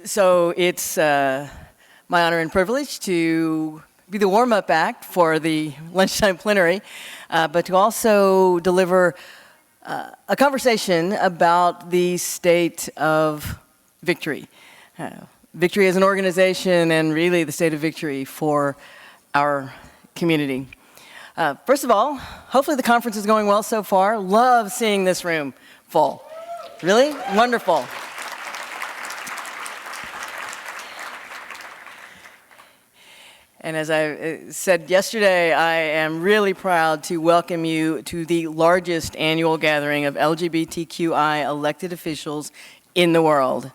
So it's my honor and privilege to be the warm-up act for the lunchtime plenary, but to also deliver a conversation about the state of Victory. Victory as an organization and really the state of Victory for our community. First of all, hopefully the conference is going well so far. Love seeing this room full. Really? Wonderful. And as I said yesterday, I am really proud to welcome you to the largest annual gathering of LGBTQI elected officials in the world.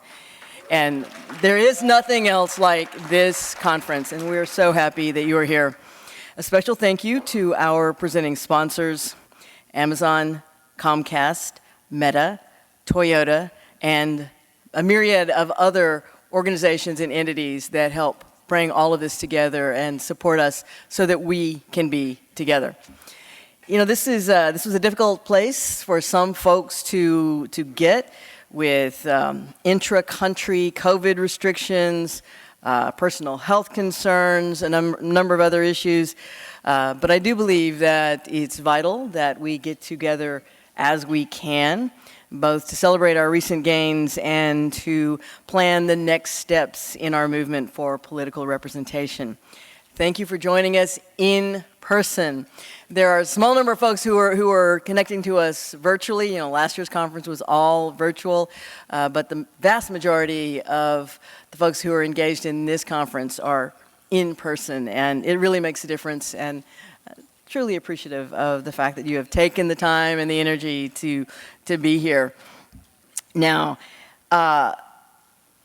And there is nothing else like this conference, and we're so happy that you are here. A special thank you to our presenting sponsors, Amazon, Comcast, Meta, Toyota, and a myriad of other organizations and entities that help bring all of this together and support us so that we can be together. You know, this was a difficult place for some folks to get with intra-country COVID restrictions, personal health concerns, a number of other issues. But I do believe that it's vital that we get together as we can, both to celebrate our recent gains and to plan the next steps in our movement for political representation. Thank you for joining us in person. There are a small number of folks who are connecting to us virtually. You know, last year's conference was all virtual, but the vast majority of the folks who are engaged in this conference are in person, and it really makes a difference, and truly appreciative of the fact that you have taken the time and the energy to be here. Now,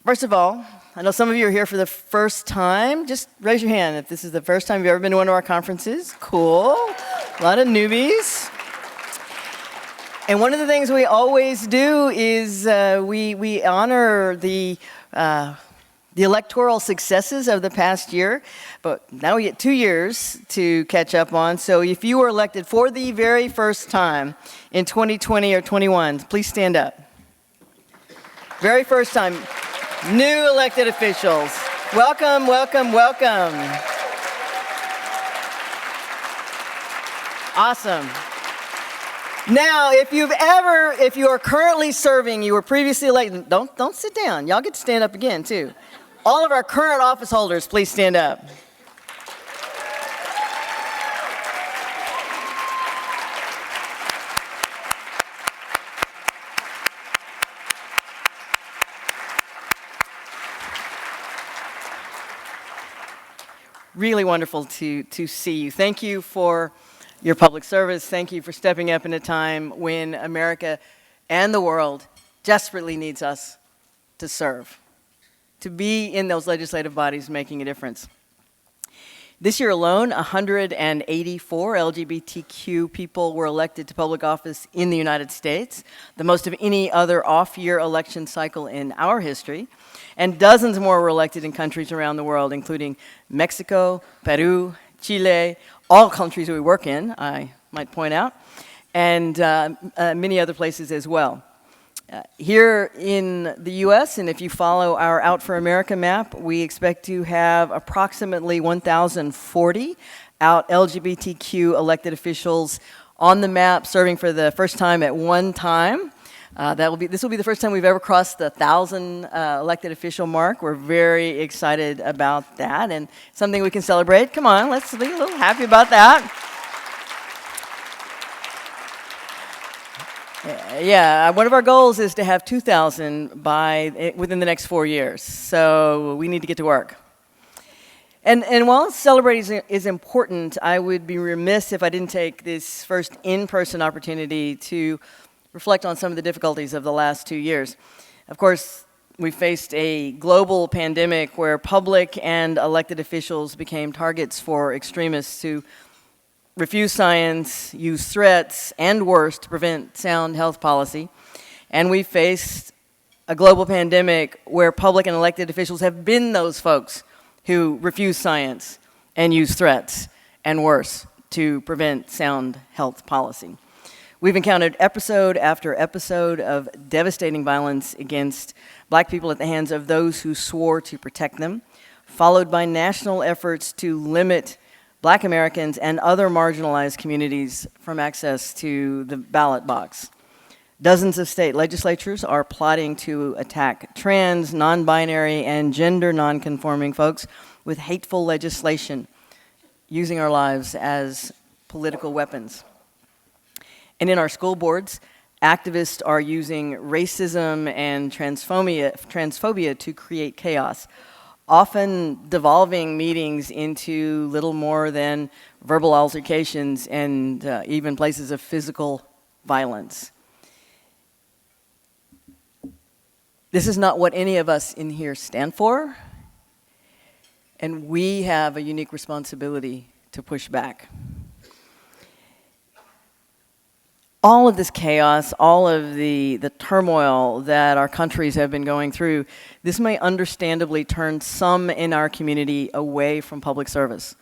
first of all, I know some of you are here for the first time. Just raise your hand if this is the first time you've ever been to one of our conferences. Cool. A lot of newbies. And one of the things we always do is we honor the electoral successes of the past year, but now we get 2 years to catch up on. So if you were elected for the very first time in 2020 or 21, please stand up. Very first time, new elected officials. Welcome, welcome, welcome. Awesome. Now, if you are currently serving, you were previously elected, don't sit down. Y'all get to stand up again, too. All of our current office holders, please stand up. Really wonderful to see you. Thank you for your public service. Thank you for stepping up in a time when America and the world desperately needs us to serve, to be in those legislative bodies making a difference. This year alone, 184 LGBTQ people were elected to public office in the United States, the most of any other off-year election cycle in our history, and dozens more were elected in countries around the world, including Mexico, Peru, Chile, all countries we work in, I might point out, and many other places as well. Here in the U.S., and if you follow our Out for America map, we expect to have approximately 1,040 out LGBTQ elected officials on the map serving for the first time at one time. This will be the first time we've ever crossed the 1,000 elected official mark. We're very excited about that and something we can celebrate. Come on, let's be a little happy about that. Yeah, one of our goals is to have 2,000 within the next 4 years. So we need to get to work. And while celebrating is important, I would be remiss if I didn't take this first in-person opportunity to reflect on some of the difficulties of the last 2 years. Of course, we faced a global pandemic where public and elected officials became targets for extremists who refuse science, use threats, and worse, to prevent sound health policy. And we faced a global pandemic where public and elected officials have been those folks who refuse science and use threats, and worse, to prevent sound health policy. We've encountered episode after episode of devastating violence against Black people at the hands of those who swore to protect them, followed by national efforts to limit Black Americans and other marginalized communities from access to the ballot box. Dozens of state legislatures are plotting to attack trans, non-binary, and gender non-conforming folks with hateful legislation, using our lives as political weapons. And in our school boards, activists are using racism and transphobia to create chaos, often devolving meetings into little more than verbal altercations and even places of physical violence. This is not what any of us in here stand for, and we have a unique responsibility to push back. All of this chaos, all of the turmoil that our countries have been going through, this may understandably turn some in our community away from public service,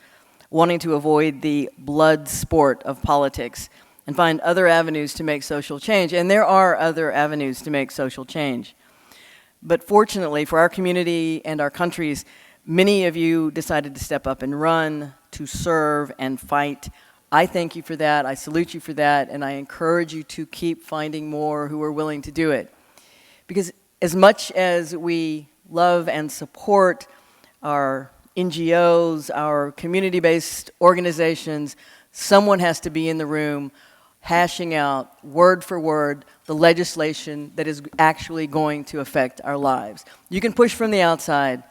wanting to avoid the blood sport of politics and find other avenues to make social change. And there are other avenues to make social change. But fortunately for our community and our countries, many of you decided to step up and run, to serve and fight. I thank you for that, I salute you for that, and I encourage you to keep finding more who are willing to do it. Because as much as we love and support our NGOs, our community-based organizations, someone has to be in the room hashing out, word for word, the legislation that is actually going to affect our lives. You can push from the outside,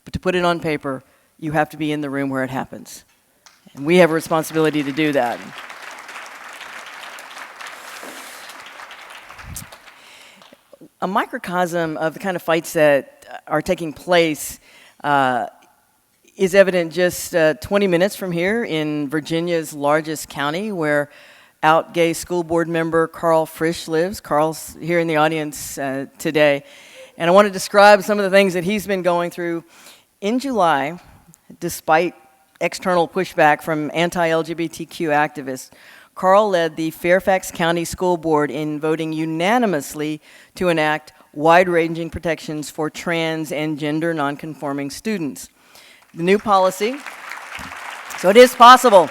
but to put it on paper, you have to be in the room where it happens. And we have a responsibility to do that. A microcosm of the kind of fights that are taking place is evident just 20 minutes from here in Virginia's largest county, where out gay school board member Carl Frisch lives. Carl's here in the audience today. And I want to describe some of the things that he's been going through. In July, despite external pushback from anti-LGBTQ activists, Carl led the Fairfax County School Board in voting unanimously to enact wide-ranging protections for trans and gender nonconforming students. The new policy, so it is possible.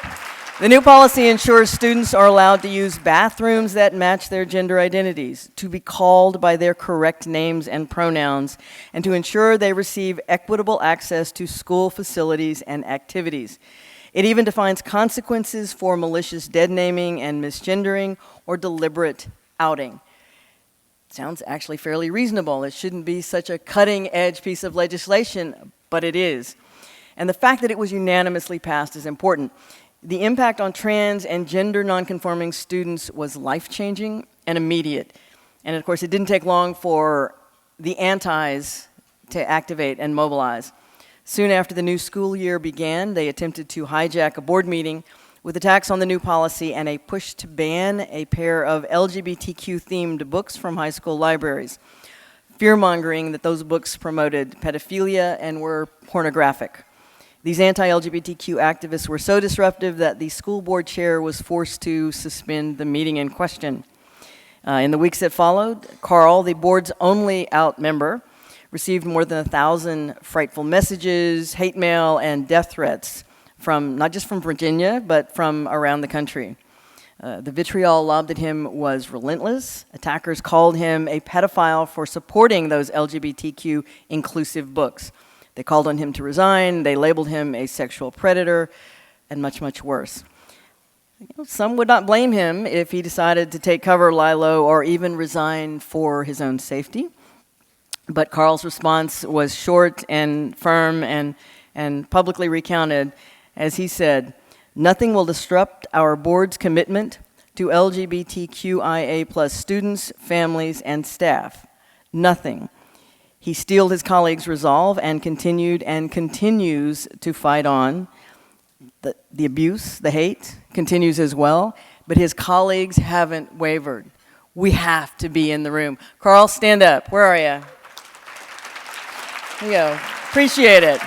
The new policy ensures students are allowed to use bathrooms that match their gender identities, to be called by their correct names and pronouns, and to ensure they receive equitable access to school facilities and activities. It even defines consequences for malicious dead naming and misgendering or deliberate outing. Sounds actually fairly reasonable. It shouldn't be such a cutting-edge piece of legislation, but it is. And the fact that it was unanimously passed is important. The impact on trans and gender nonconforming students was life-changing and immediate. And of course, it didn't take long for the antis to activate and mobilize. Soon after the new school year began, they attempted to hijack a board meeting with attacks on the new policy and a push to ban a pair of LGBTQ-themed books from high school libraries, fear-mongering that those books promoted pedophilia and were pornographic. These anti-LGBTQ activists were so disruptive that the school board chair was forced to suspend the meeting in question. In the weeks that followed, Carl, the board's only out member, received more than 1,000 frightful messages, hate mail, and death threats from not just from Virginia, but from around the country. The vitriol lobbed at him was relentless. Attackers called him a pedophile for supporting those LGBTQ inclusive books. They called on him to resign, they labeled him a sexual predator, and much, much worse. Some would not blame him if he decided to take cover, lie low, or even resign for his own safety. But Carl's response was short and firm and publicly recounted, as he said, "Nothing will disrupt our board's commitment to LGBTQIA+ students, families, and staff. Nothing." He steeled his colleagues' resolve and continued and continues to fight on. The abuse, the hate, continues as well, but his colleagues haven't wavered. We have to be in the room. Carl, stand up. Where are you? There you go. Appreciate it.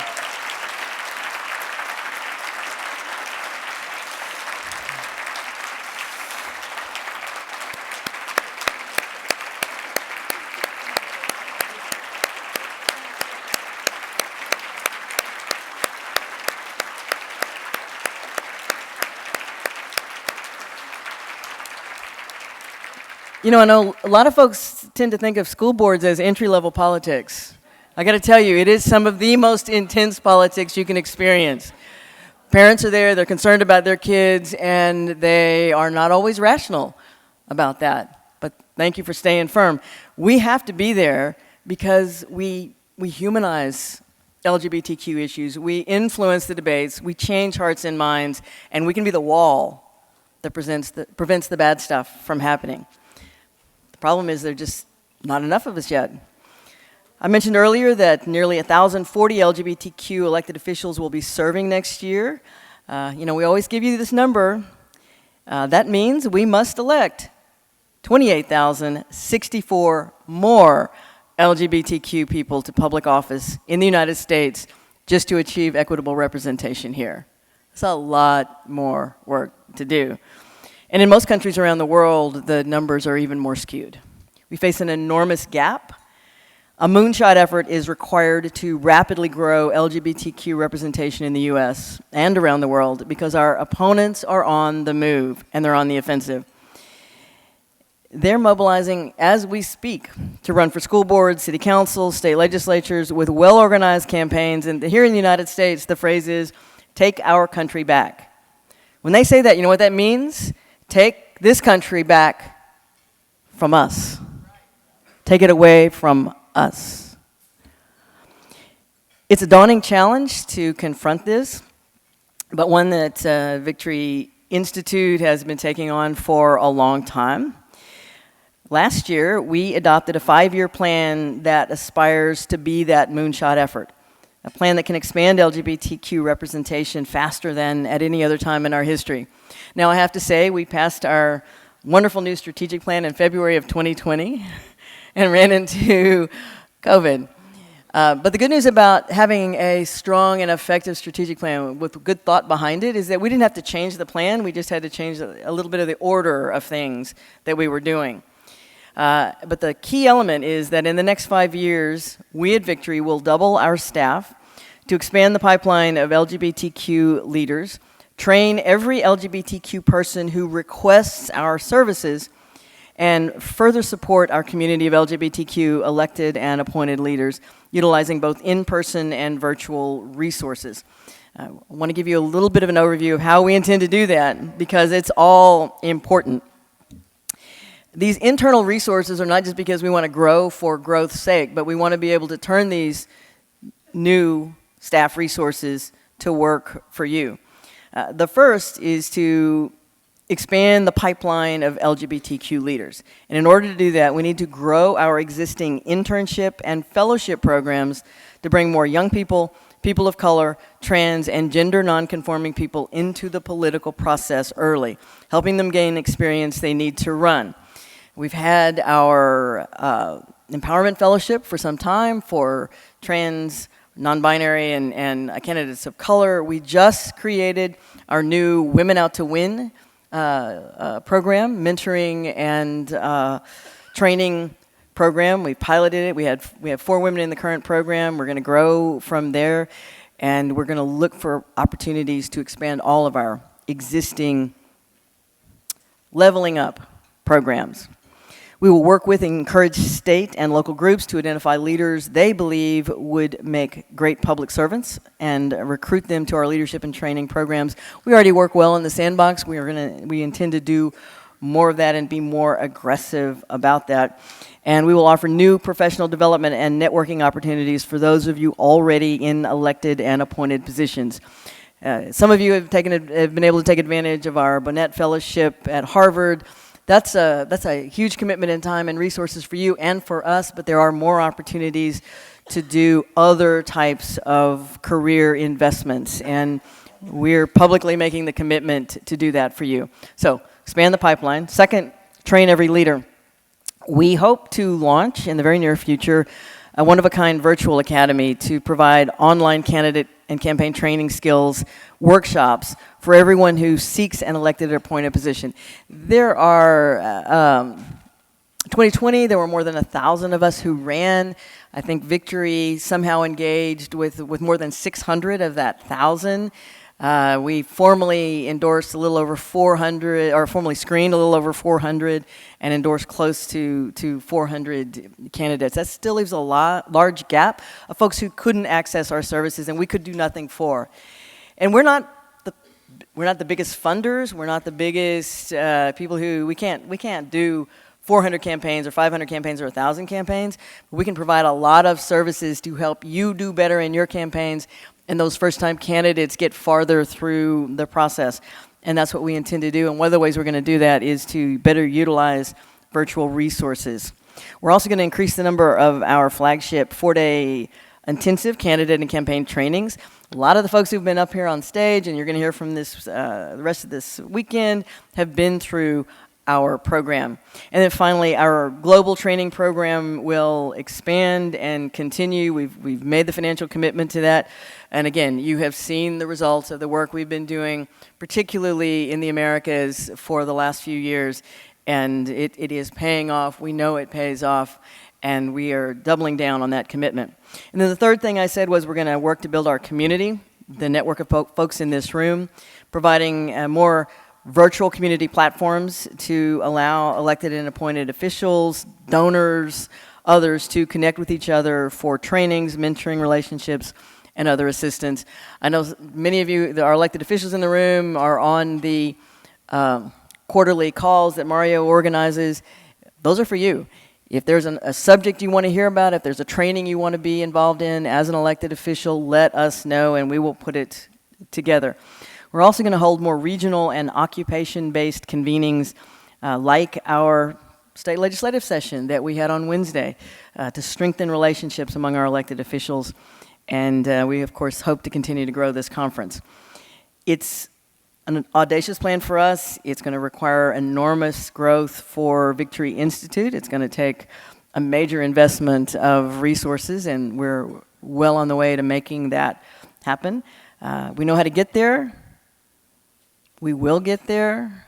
You know, I know a lot of folks tend to think of school boards as entry-level politics. I got to tell you, it is some of the most intense politics you can experience. Parents are there, they're concerned about their kids, and they are not always rational about that. But thank you for staying firm. We have to be there because we humanize LGBTQ issues, we influence the debates, we change hearts and minds, and we can be the wall that prevents the bad stuff from happening. The problem is there are just not enough of us yet. I mentioned earlier that nearly 1,040 LGBTQ elected officials will be serving next year. You know, we always give you this number. That means we must elect 28,064 more LGBTQ people to public office in the United States just to achieve equitable representation here. It's a lot more work to do. And in most countries around the world, the numbers are even more skewed. We face an enormous gap. A moonshot effort is required to rapidly grow LGBTQ representation in the US and around the world because our opponents are on the move and they're on the offensive. They're mobilizing as we speak to run for school boards, city councils, state legislatures with well-organized campaigns. And here in the United States, the phrase is, take our country back. When they say that, you know what that means? Take this country back from us. Take it away from us. It's a daunting challenge to confront this, but one that Victory Institute has been taking on for a long time. Last year, we adopted a 5-year plan that aspires to be that moonshot effort, a plan that can expand LGBTQ representation faster than at any other time in our history. Now, I have to say, we passed our wonderful new strategic plan in February of 2020 and ran into COVID. But the good news about having a strong and effective strategic plan with good thought behind it is that we didn't have to change the plan, we just had to change a little bit of the order of things that we were doing. But the key element is that in the next 5 years, we at Victory will double our staff to expand the pipeline of LGBTQ leaders, train every LGBTQ person who requests our services, and further support our community of LGBTQ elected and appointed leaders, utilizing both in-person and virtual resources. I want to give you a little bit of an overview of how we intend to do that, because it's all important. These internal resources are not just because we want to grow for growth's sake, but we want to be able to turn these new staff resources to work for you. The first is to expand the pipeline of LGBTQ leaders. And in order to do that, we need to grow our existing internship and fellowship programs to bring more young people, people of color, trans, and gender nonconforming people into the political process early, helping them gain experience they need to run. We've had our empowerment fellowship for some time for trans, non-binary, and candidates of color. We just created our new Women Out to Win program, mentoring and training program. We piloted it. We have 4 women in the current program. We're going to grow from there, and we're going to look for opportunities to expand all of our existing leveling up programs. We will work with and encourage state and local groups to identify leaders they believe would make great public servants and recruit them to our leadership and training programs. We already work well in the sandbox. We intend to do more of that and be more aggressive about that. And we will offer new professional development and networking opportunities for those of you already in elected and appointed positions. Some of you have been able to take advantage of our Bonnet Fellowship at Harvard. That's a huge commitment in time and resources for you and for us, but there are more opportunities to do other types of career investments, and we're publicly making the commitment to do that for you. So, expand the pipeline. Second, train every leader. We hope to launch in the very near future a one-of-a-kind virtual academy to provide online candidate and campaign training skills workshops for everyone who seeks an elected or appointed position. There are, 2020, there were more than 1,000 of us who ran. I think Victory somehow engaged with more than 600 of that 1,000. We formally endorsed a little over 400, or formally screened a little over 400, and endorsed close to 400 candidates. That still leaves a large gap of folks who couldn't access our services and we could do nothing for. And we're not the biggest funders. We're not the biggest people who we can't do 400 campaigns or 500 campaigns or 1,000 campaigns. But we can provide a lot of services to help you do better in your campaigns, and those first-time candidates get farther through the process. And that's what we intend to do. And one of the ways we're going to do that is to better utilize virtual resources. We're also going to increase the number of our flagship 4-day intensive candidate and campaign trainings. A lot of the folks who've been up here on stage, and you're going to hear from this the rest of this weekend, have been through our program. And then finally, our global training program will expand and continue. We've made the financial commitment to that. And again, you have seen the results of the work we've been doing, particularly in the Americas for the last few years. And it is paying off. We know it pays off. And we are doubling down on that commitment. And then the third thing I said was we're going to work to build our community, the network of folks in this room, providing more virtual community platforms to allow elected and appointed officials, donors, others to connect with each other for trainings, mentoring relationships, and other assistance. I know many of you, our elected officials in the room, are on the quarterly calls that Mario organizes. Those are for you. If there's a subject you want to hear about, if there's a training you want to be involved in as an elected official, let us know and we will put it together. We're also going to hold more regional and occupation-based convenings like our state legislative session that we had on Wednesday to strengthen relationships among our elected officials. And we, of course, hope to continue to grow this conference. It's an audacious plan for us. It's going to require enormous growth for Victory Institute. It's going to take a major investment of resources, and we're well on the way to making that happen. We know how to get there. We will get there.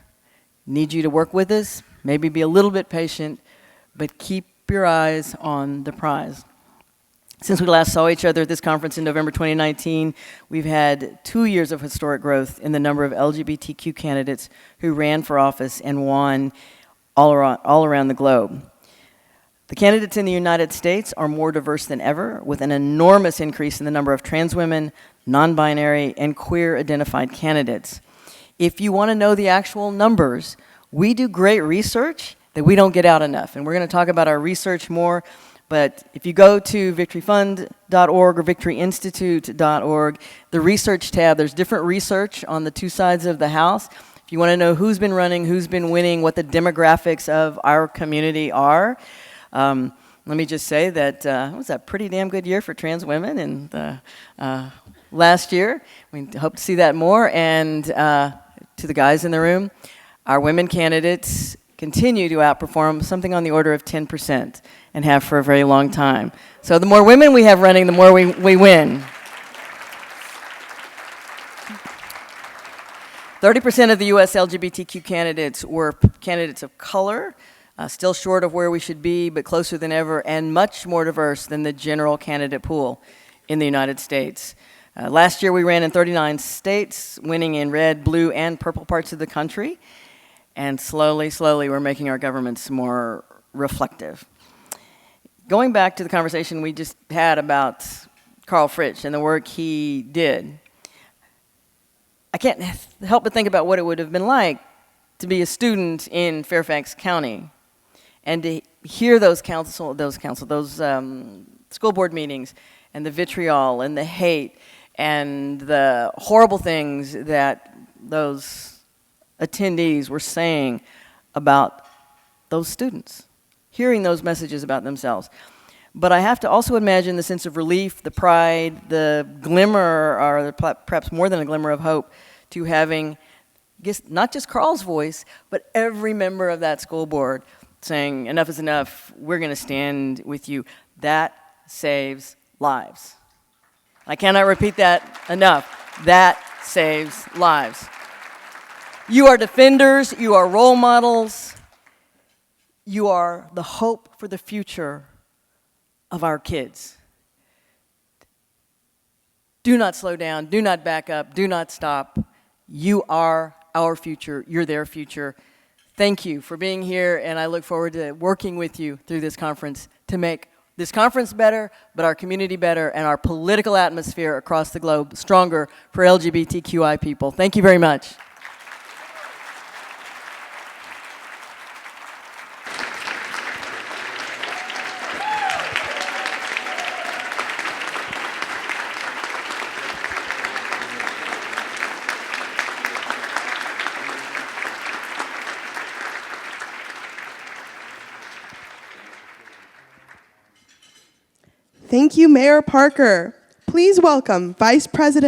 Need you to work with us. Maybe be a little bit patient, but keep your eyes on the prize. Since we last saw each other at this conference in November 2019, we've had 2 years of historic growth in the number of LGBTQ candidates who ran for office and won all around the globe. The candidates in the United States are more diverse than ever, with an enormous increase in the number of trans women, non-binary, and queer-identified candidates. If you want to know the actual numbers, we do great research that we don't get out enough, and we're going to talk about our research more. But if you go to victoryfund.org or victoryinstitute.org, the research tab, there's different research on the two sides of the house. If you want to know who's been running, who's been winning, what the demographics of our community are, let me just say that it was a pretty damn good year for trans women in last year. We hope to see that more. And to the guys in the room, our women candidates continue to outperform something on the order of 10%. And have for a very long time. So the more women we have running, the more we win. 30% of the U.S. LGBTQ candidates were candidates of color, still short of where we should be, but closer than ever, and much more diverse than the general candidate pool in the United States. Last year we ran in 39 states, winning in red, blue, and purple parts of the country. And slowly, we're making our governments more reflective. Going back to the conversation we just had about Carl Fritsch and the work he did, I can't help but think about what it would have been like to be a student in Fairfax County and to hear those school board meetings and the vitriol and the hate and the horrible things that those attendees were saying about those students. Hearing those messages about themselves. But I have to also imagine the sense of relief, the pride, the glimmer, or perhaps more than a glimmer of hope, to having not just Carl's voice, but every member of that school board saying, enough is enough, we're going to stand with you. That saves lives. I cannot repeat that enough. That saves lives. You are defenders, you are role models, you are the hope for the future of our kids. Do not slow down. Do not back up. Do not stop. You are our future. You're their future. Thank you for being here, and I look forward to working with you through this conference to make this conference better, but our community better, and our political atmosphere across the globe stronger for LGBTQI people. Thank you very much. Thank you, Mayor Parker. Please welcome Vice President